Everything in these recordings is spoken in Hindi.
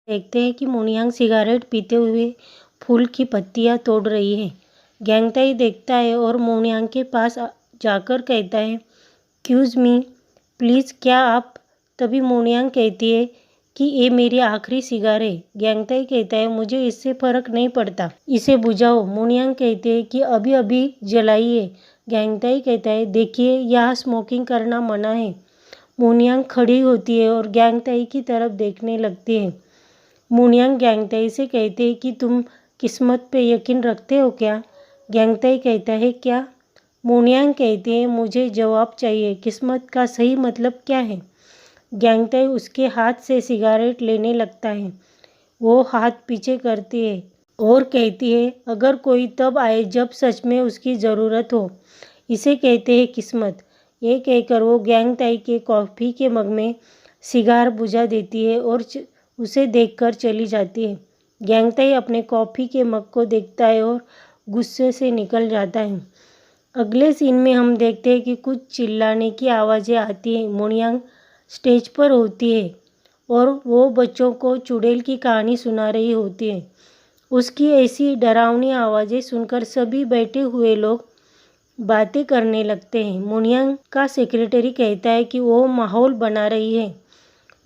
देखते हैं कि मोनियांग सिगारेट पीते हुए फूल की पत्तियां तोड़ रही है। गैंगताई देखता है और मोनियांग के पास जाकर कहता है, एक्सक्यूज़ मी प्लीज़, क्या आप? तभी मोनियांग कहती है कि ये मेरी आखिरी सिगार है। गैंगताई कहता है, मुझे इससे फ़र्क नहीं पड़ता, इसे बुझाओ। मोनियांग कहते हैं कि अभी अभी जलाई है। गैंगताई कहता है, देखिए यहाँ स्मोकिंग करना मना है। मोनियांग खड़ी होती है और गैंगताई की तरफ देखने लगती है। मोनियांग गैंगताई से कहते हैं कि तुम किस्मत पे यकीन रखते हो क्या? गैंगताई कहता है, क्या? मोनियांग कहते हैं, मुझे जवाब चाहिए, किस्मत का सही मतलब क्या है? गैंगताई उसके हाथ से सिगारेट लेने लगता है। वो हाथ पीछे करती है और कहती है, अगर कोई तब आए जब सच में उसकी ज़रूरत हो, इसे कहते हैं किस्मत। ये कहकर वो गैंगताई के कॉफ़ी के मग में सिगार बुझा देती है और उसे देखकर चली जाती है। गैंगताई अपने कॉफ़ी के मग को देखता है और गुस्से से निकल जाता है। अगले सीन में हम देखते हैं कि कुछ चिल्लाने की आवाज़ें आती हैं। मोनियांग स्टेज पर होती है और वो बच्चों को चुड़ैल की कहानी सुना रही होती है। उसकी ऐसी डरावनी आवाज़ें सुनकर सभी बैठे हुए लोग बातें करने लगते हैं। मोनियांग का सेक्रेटरी कहता है कि वो माहौल बना रही है,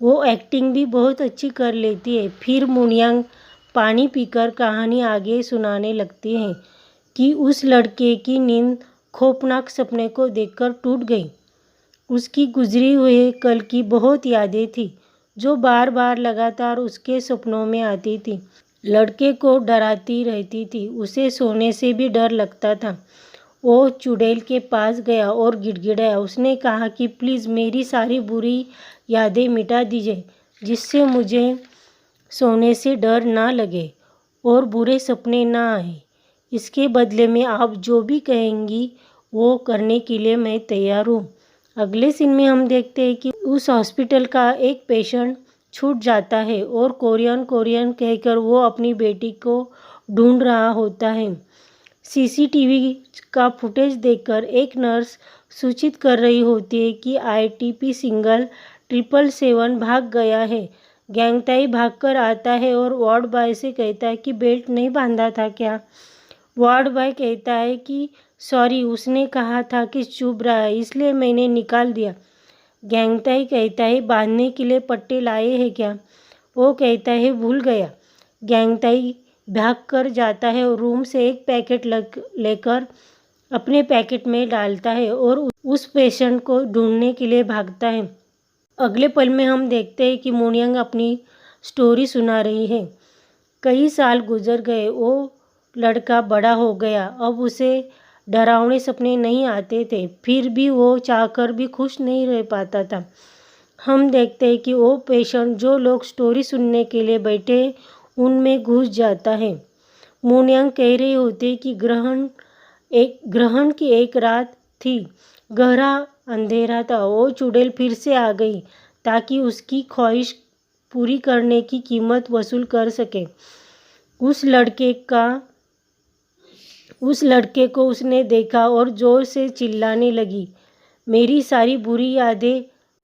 वो एक्टिंग भी बहुत अच्छी कर लेती है। फिर मोनियांग पानी पीकर कहानी आगे सुनाने लगती है कि उस लड़के की नींद खौफनाक सपने को देखकर टूट गई। उसकी गुजरी हुए कल की बहुत यादें थी जो बार बार लगातार उसके सपनों में आती थी। लड़के को डराती रहती थी, उसे सोने से भी डर लगता था। वो चुड़ैल के पास गया और गिड़गिड़ाया। उसने कहा कि प्लीज़ मेरी सारी बुरी यादें मिटा दीजिए, जिससे मुझे सोने से डर ना लगे और बुरे सपने ना आए। इसके बदले में आप जो भी कहेंगी वो करने के लिए मैं तैयार हूँ। अगले सीन में हम देखते हैं कि उस हॉस्पिटल का एक पेशेंट छूट जाता है और कोरियन कोरियन कहकर वो अपनी बेटी को ढूंढ रहा होता है। सीसीटीवी का फुटेज देखकर एक नर्स सूचित कर रही होती है कि ITP सिंगल 777 भाग गया है। गैंगताई भागकर आता है और वार्ड बॉय से कहता है कि बेल्ट नहीं बांधा था क्या? वार्ड बॉय कहता है कि सॉरी, उसने कहा था कि चुभ रहा है इसलिए मैंने निकाल दिया। गैंगताई कहता है, बांधने के लिए पट्टे लाए हैं क्या? वो कहता है, भूल गया। गैंगताई भागकर जाता है और रूम से एक पैकेट लेकर अपने पैकेट में डालता है और उस पेशेंट को ढूंढने के लिए भागता है। अगले पल में हम देखते हैं कि मोनियांग अपनी स्टोरी सुना रही है। कई साल गुजर गए, वो लड़का बड़ा हो गया, अब उसे डरावने सपने नहीं आते थे, फिर भी वो चाहकर भी खुश नहीं रह पाता था। हम देखते हैं कि वो पेशेंट जो लोग स्टोरी सुनने के लिए बैठे उनमें घुस जाता है। मोनियांग कह रही होती है कि ग्रहण की एक रात थी, गहरा अंधेरा था, वो चुड़ैल फिर से आ गई ताकि उसकी ख्वाहिश पूरी करने की कीमत वसूल कर सके। उस लड़के को उसने देखा और जोर से चिल्लाने लगी, मेरी सारी बुरी यादें।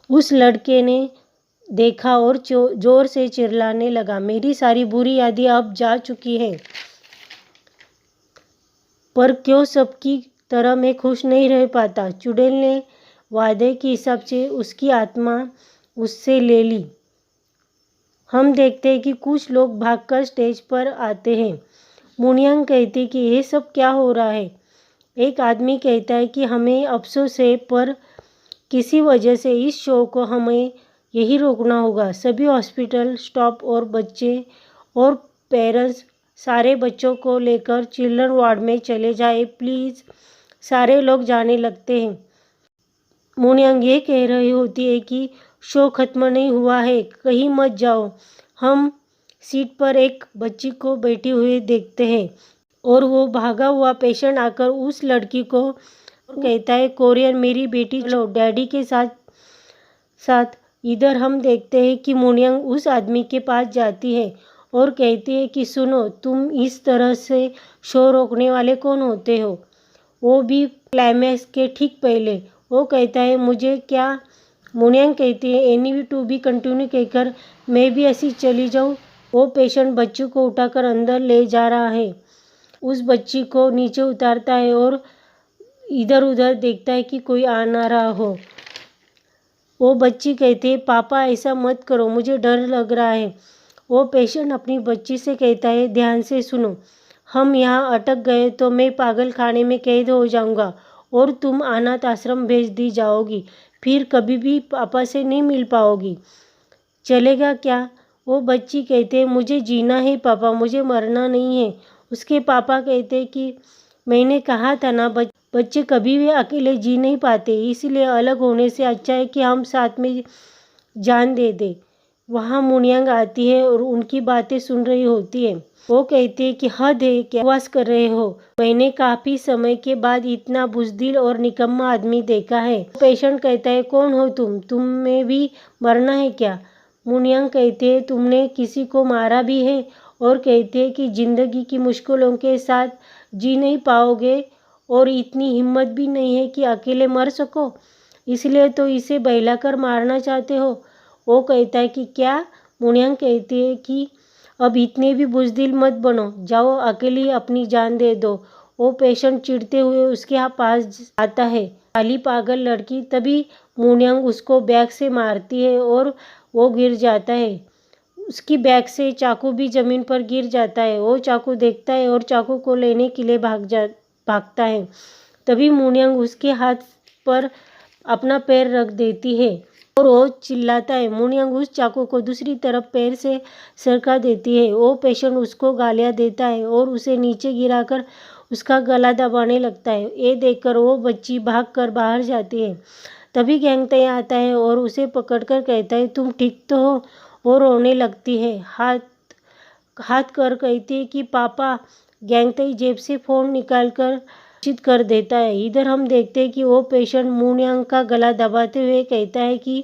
उस लड़के ने देखा और जोर से चिल्लाने लगा, मेरी सारी बुरी यादें अब जा चुकी है, पर क्यों सबकी तरह मैं खुश नहीं रह पाता? चुड़ैल ने वादे के हिसाब से उसकी आत्मा उससे ले ली। हम देखते हैं कि कुछ लोग भागकर स्टेज पर आते हैं। मोनियांग कहती है कि ये सब क्या हो रहा है? एक आदमी कहता है कि हमें अफसोस है, पर किसी वजह से इस शो को हमें यही रोकना होगा। सभी हॉस्पिटल स्टाफ और बच्चे और पेरेंट्स सारे बच्चों को लेकर चिल्ड्रन वार्ड में चले जाए प्लीज़। सारे लोग जाने लगते हैं। मोनियांग ये कह रही होती है कि शो ख़त्म नहीं हुआ है, कहीं मत जाओ। हम सीट पर एक बच्ची को बैठी हुई देखते हैं और वो भागा हुआ पेशेंट आकर उस लड़की को कहता है, कोरियन मेरी बेटी चलो डैडी के साथ। इधर हम देखते हैं कि मोनियांग उस आदमी के पास जाती है और कहती है कि सुनो, तुम इस तरह से शो रोकने वाले कौन होते हो? वो भी क्लाइमैक्स के ठीक पहले। वो कहता है, मुझे क्या? मोनियांग कहती है, एनी टू बी कंटिन्यू कहकर मैं भी ऐसी चली जाऊँ। वो पेशेंट बच्ची को उठाकर अंदर ले जा रहा है। उस बच्ची को नीचे उतारता है और इधर उधर देखता है कि कोई आ ना रहा हो। वो बच्ची कहती है, पापा ऐसा मत करो, मुझे डर लग रहा है। वो पेशेंट अपनी बच्ची से कहता है, ध्यान से सुनो, हम यहाँ अटक गए तो मैं पागल खाने में कैद हो जाऊँगा और तुम अनाथ आश्रम भेज दी जाओगी, फिर कभी भी पापा से नहीं मिल पाओगी, चलेगा क्या? वो बच्ची कहते हैं, मुझे जीना है पापा, मुझे मरना नहीं है। उसके पापा कहते हैं कि मैंने कहा था ना, बच्चे कभी भी अकेले जी नहीं पाते, इसलिए अलग होने से अच्छा है कि हम साथ में जान दे दें। वहाँ मुनियांग आती है और उनकी बातें सुन रही होती है। वो कहती है कि हद है, क्या बकवास कर रहे हो, मैंने काफ़ी समय के बाद इतना बुज़दिल और निकम्मा आदमी देखा है। पेशेंट कहता है, कौन हो तुम? तुम्हें भी मरना है क्या? मुनियांग कहते हैं, तुमने किसी को मारा भी है? और कहते हैं कि ज़िंदगी की मुश्किलों के साथ जी नहीं पाओगे और इतनी हिम्मत भी नहीं है कि अकेले मर सको, इसलिए तो इसे बहलाकर मारना चाहते हो। वो कहता है कि क्या? मुनियांग कहती है कि अब इतने भी बुज़दिल मत बनो, जाओ अकेली अपनी जान दे दो। वो पेशेंट चिढ़ते हुए उसके पास आता है। काली पागल लड़की। तभी मुनियांग उसको बैग से मारती है और वो गिर जाता है। उसकी बैग से चाकू भी ज़मीन पर गिर जाता है। वो चाकू देखता है और चाकू को लेने के लिए भागता है। तभी मुनियांग उसके हाथ पर अपना पैर रख देती है और वो चिल्लाता है। मुनियांग उस चाकू को दूसरी तरफ पैर से सरका देती है। वो पेशेंट उसको गालियाँ देता है और उसे नीचे गिराकर उसका गला दबाने लगता है। ये देखकर वो बच्ची भागकर बाहर जाती है। तभी गैंगताई आता है और उसे पकड़कर कहता है, तुम ठीक तो हो? वो रोने लगती है, हाथ कर कहती है कि पापा। गैंगताई जेब से फ़ोन निकालकर चित कर देता है। इधर हम देखते हैं कि वो पेशेंट मुनियांग का गला दबाते हुए कहता है कि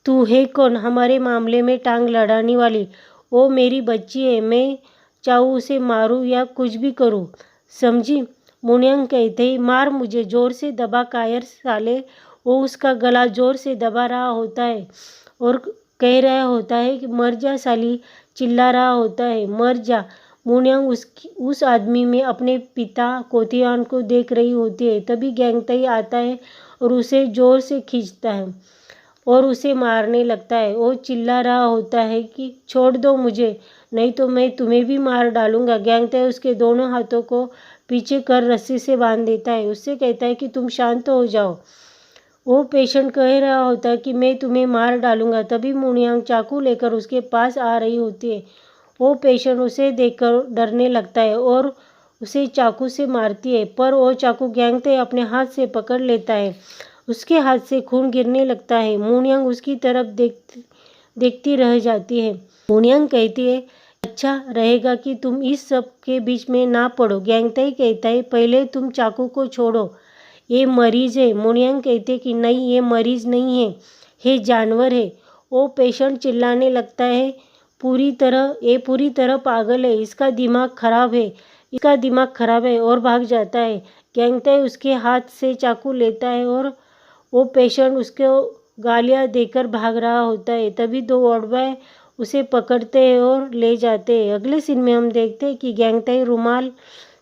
तू है कौन हमारे मामले में टांग लड़ाने वाली? वो मेरी बच्ची है, मैं चाहूँ उसे मारूँ या कुछ भी करूँ, समझी? मुनियांग कहते ही, मार मुझे, जोर से दबा कायर साले। वो उसका गला जोर से दबा रहा होता है और कह रहा होता है कि मर जा साली, चिल्ला रहा होता है, मर जा। मुनियांग उस आदमी में अपने पिता कोतियान को देख रही होती है। तभी गैंगताई आता है और उसे जोर से खींचता है और उसे मारने लगता है। वो चिल्ला रहा होता है कि छोड़ दो मुझे, नहीं तो मैं तुम्हें भी मार डालूंगा। गैंगताई उसके दोनों हाथों को पीछे कर रस्सी से बांध देता है। उससे कहता है कि तुम शांत हो जाओ। वो पेशेंट कह रहा होता है कि मैं तुम्हें मार डालूंगा। तभी मुनियांग चाकू लेकर उसके पास आ रही होती है। वो पेशेंट उसे देखकर डरने लगता है और उसे चाकू से मारती है, पर वो चाकू गैंगताई अपने हाथ से पकड़ लेता है। उसके हाथ से खून गिरने लगता है। मुनियांग उसकी तरफ देखती रह जाती है। मुनियांग कहती है, अच्छा रहेगा कि तुम इस सब के बीच में ना पड़ो। गैंगताई कहता है, पहले तुम चाकू को छोड़ो, ये मरीज है। मुनियांग कहते कि नहीं, ये मरीज नहीं है, ये जानवर है। वो पेशेंट चिल्लाने लगता है, पूरी तरह पागल है, इसका दिमाग खराब है और भाग जाता है। गैंगताई उसके हाथ से चाकू लेता है और वो पेशेंट उसको गालियाँ देकर भाग रहा होता है। तभी दो वार्ड बॉय उसे पकड़ते हैं और ले जाते हैं। अगले सीन में हम देखते हैं कि गैंगताई रुमाल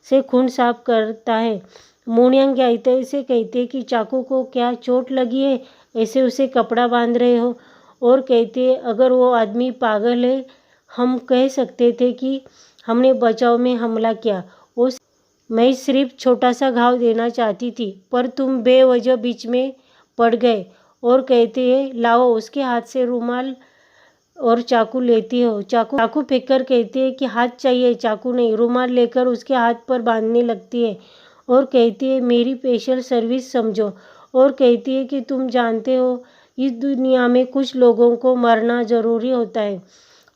से खून साफ करता है। मुनियांग गैंगताई से कहते हैं कि चाकू को क्या चोट लगी है, ऐसे उसे कपड़ा बांध रहे हो? और कहते हैं, अगर वो आदमी पागल है, हम कह सकते थे कि हमने बचाव में हमला किया, मैं सिर्फ छोटा सा घाव देना चाहती थी, पर तुम बेवजह बीच में पड़ गए। और कहते हैं, लाओ। उसके हाथ से रुमाल और चाकू लेती हो। चाकू फेंककर कहती है कि हाथ चाहिए, चाकू नहीं। रुमाल लेकर उसके हाथ पर बांधने लगती है और कहती है, मेरी स्पेशल सर्विस समझो। और कहती है कि तुम जानते हो, इस दुनिया में कुछ लोगों को मरना ज़रूरी होता है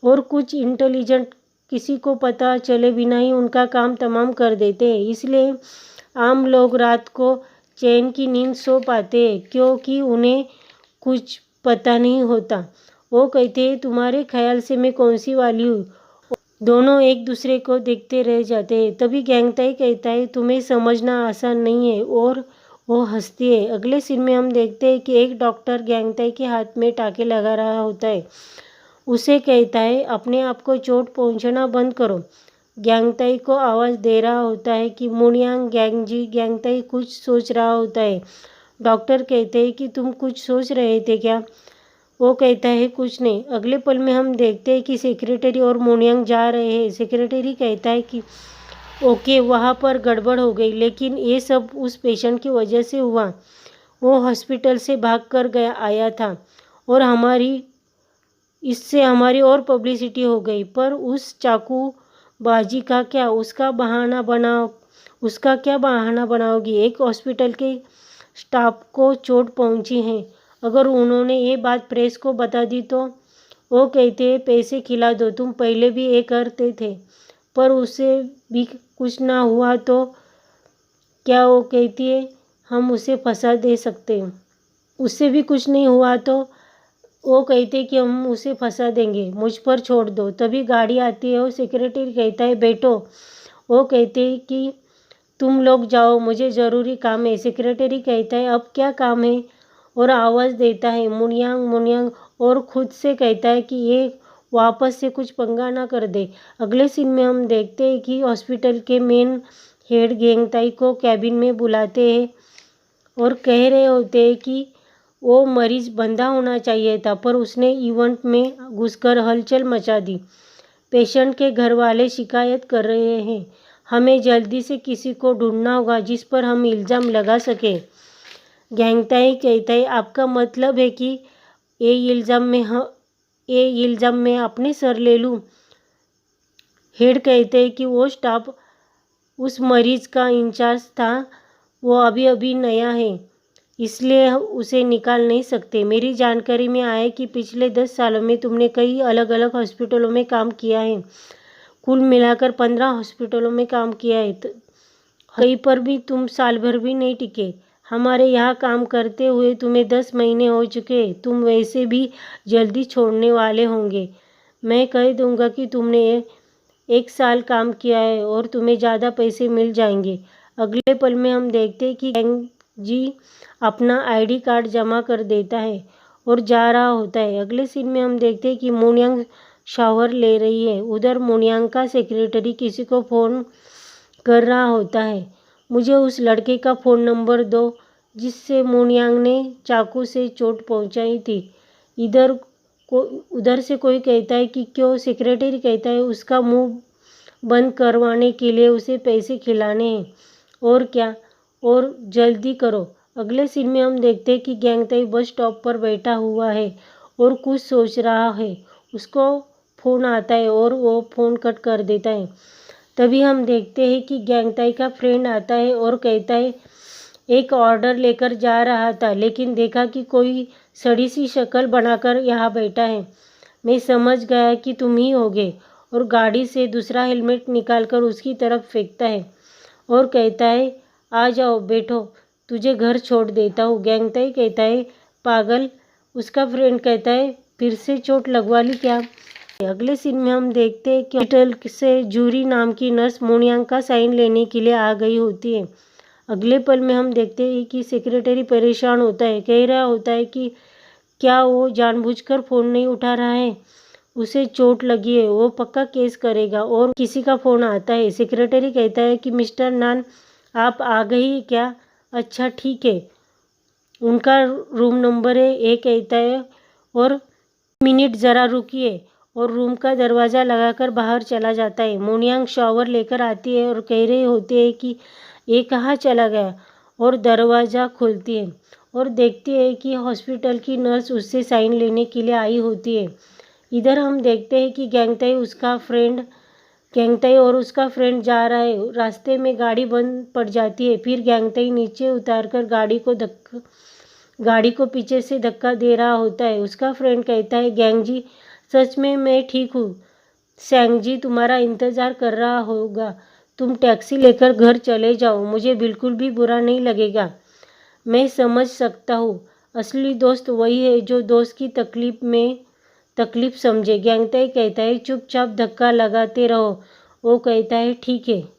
और कुछ इंटेलिजेंट किसी को पता चले बिना ही उनका काम तमाम कर देते हैं। इसलिए आम लोग रात को चैन की नींद सो पाते हैं, क्योंकि उन्हें कुछ पता नहीं होता। वो कहते हैं, तुम्हारे ख्याल से मैं कौन सी वाली हूँ? दोनों एक दूसरे को देखते रह जाते हैं। तभी गैंगताई कहता है, तुम्हें समझना आसान नहीं है, और वो हंसती है। अगले सीन में हम देखते हैं कि एक डॉक्टर गैंगताई के हाथ में टाँके लगा रहा होता है। उसे कहता है अपने आप को चोट पहुंचाना बंद करो। ग्यांगताई को आवाज़ दे रहा होता है कि मुनियांग गैंगजी। ग्यांगताई कुछ सोच रहा होता है। डॉक्टर कहते हैं कि तुम कुछ सोच रहे थे क्या? वो कहता है कुछ नहीं। अगले पल में हम देखते हैं कि सेक्रेटरी और मुनियांग जा रहे हैं। सेक्रेटरी कहता है कि ओके, वहाँ पर गड़बड़ हो गई, लेकिन ये सब उस पेशेंट की वजह से हुआ। वो हॉस्पिटल से भाग कर आया था और इससे हमारी और पब्लिसिटी हो गई। पर उस चाकूबाजी का क्या? उसका क्या बहाना बनाओगी? एक हॉस्पिटल के स्टाफ को चोट पहुंची है। अगर उन्होंने ये बात प्रेस को बता दी तो? वो कहते हैं पैसे खिला दो, तुम पहले भी ये करते थे। पर उसे भी कुछ ना हुआ तो क्या? वो कहती है हम उसे फंसा दे सकते हैं। उससे भी कुछ नहीं हुआ तो? वो कहते कि हम उसे फंसा देंगे, मुझ पर छोड़ दो। तभी गाड़ी आती है और सेक्रेटरी कहता है बैठो। वो कहते हैं कि तुम लोग जाओ, मुझे ज़रूरी काम है। सेक्रेटरी कहता है अब क्या काम है? और आवाज़ देता है मुनियांग मुनियांग, और खुद से कहता है कि ये वापस से कुछ पंगा ना कर दे। अगले सीन में हम देखते हैं कि हॉस्पिटल के मेन हेड ग्यांगताई को कैबिन में बुलाते हैं और कह रहे होते हैं कि वो मरीज बंधा होना चाहिए था, पर उसने इवेंट में घुसकर हलचल मचा दी। पेशेंट के घर वाले शिकायत कर रहे हैं। हमें जल्दी से किसी को ढूंढना होगा जिस पर हम इल्ज़ाम लगा सकें। ग्यांगताई कहता है आपका मतलब है कि ये इल्ज़ाम मैं अपने सर ले लूँ? हेड कहते हैं कि वो स्टाफ उस मरीज का इंचार्ज था, वो अभी नया है, इसलिए उसे निकाल नहीं सकते। मेरी जानकारी में आया कि पिछले 10 सालों में तुमने कई अलग अलग हॉस्पिटलों में काम किया है। कुल मिलाकर 15 हॉस्पिटलों में काम किया है। कहीं पर भी तुम साल भर भी नहीं टिके। हमारे यहाँ काम करते हुए तुम्हें 10 महीने हो चुके। तुम वैसे भी जल्दी छोड़ने वाले होंगे। मैं कह दूंगा कि तुमने 1 साल काम किया है और तुम्हें ज़्यादा पैसे मिल जाएंगे। अगले पल में हम देखते हैं कि गैंगजी अपना आईडी कार्ड जमा कर देता है और जा रहा होता है। अगले सीन में हम देखते हैं कि मुनियांग शावर ले रही है। उधर मुनियांग का सेक्रेटरी किसी को फ़ोन कर रहा होता है। मुझे उस लड़के का फ़ोन नंबर दो जिससे मुनियांग ने चाकू से चोट पहुंचाई थी। उधर से कोई कहता है कि क्यों? सेक्रेटरी कहता है उसका मुंह बंद करवाने के लिए उसे पैसे खिलाने हैं। और क्या? और जल्दी करो। अगले सीन में हम देखते हैं कि ग्यांगताई बस स्टॉप पर बैठा हुआ है और कुछ सोच रहा है। उसको फ़ोन आता है और वो फ़ोन कट कर देता है। तभी हम देखते हैं कि ग्यांगताई का फ्रेंड आता है और कहता है एक ऑर्डर लेकर जा रहा था, लेकिन देखा कि कोई सड़ी सी शक्ल बनाकर यहाँ बैठा है। मैं समझ गया कि तुम ही होगे, और गाड़ी से दूसरा हेलमेट निकालकर उसकी तरफ फेंकता है और कहता है आ जाओ बैठो, तुझे घर छोड़ देता हूँ। ग्यांगताई कहता है पागल। उसका फ्रेंड कहता है फिर से चोट लगवा ली क्या? अगले सीन में हम देखते हैं कि हॉस्पिटल से जूरी नाम की नर्स मुनियांग का साइन लेने के लिए आ गई होती है। अगले पल में हम देखते हैं कि सेक्रेटरी परेशान होता है, कह रहा होता है कि क्या वो जानबूझकर फ़ोन नहीं उठा रहा है? उसे चोट लगी है, वो पक्का केस करेगा। और किसी का फ़ोन आता है। सेक्रेटरी कहता है कि मिस्टर नान आप आ गई क्या? अच्छा ठीक है, उनका रूम नंबर है। ये कहता है और मिनट ज़रा रुकिए, और रूम का दरवाज़ा लगाकर बाहर चला जाता है। मुनियांग शावर लेकर आती है और कह रहे होते हैं कि ये कहाँ चला गया, और दरवाज़ा खोलती है और देखती है कि हॉस्पिटल की नर्स उससे साइन लेने के लिए आई होती है। इधर हम देखते हैं कि ग्यांगताई और उसका फ्रेंड जा रहा है। रास्ते में गाड़ी बंद पड़ जाती है। फिर ग्यांगताई नीचे उतारकर गाड़ी को पीछे से धक्का दे रहा होता है। उसका फ्रेंड कहता है गैंगजी सच में मैं ठीक हूँ, सैंगजी तुम्हारा इंतज़ार कर रहा होगा, तुम टैक्सी लेकर घर चले जाओ, मुझे बिल्कुल भी बुरा नहीं लगेगा। मैं समझ सकता हूँ, असली दोस्त वही है जो दोस्त की तकलीफ समझे। ग्यांगताई कहता है चुपचाप धक्का लगाते रहो। वो कहता है ठीक है।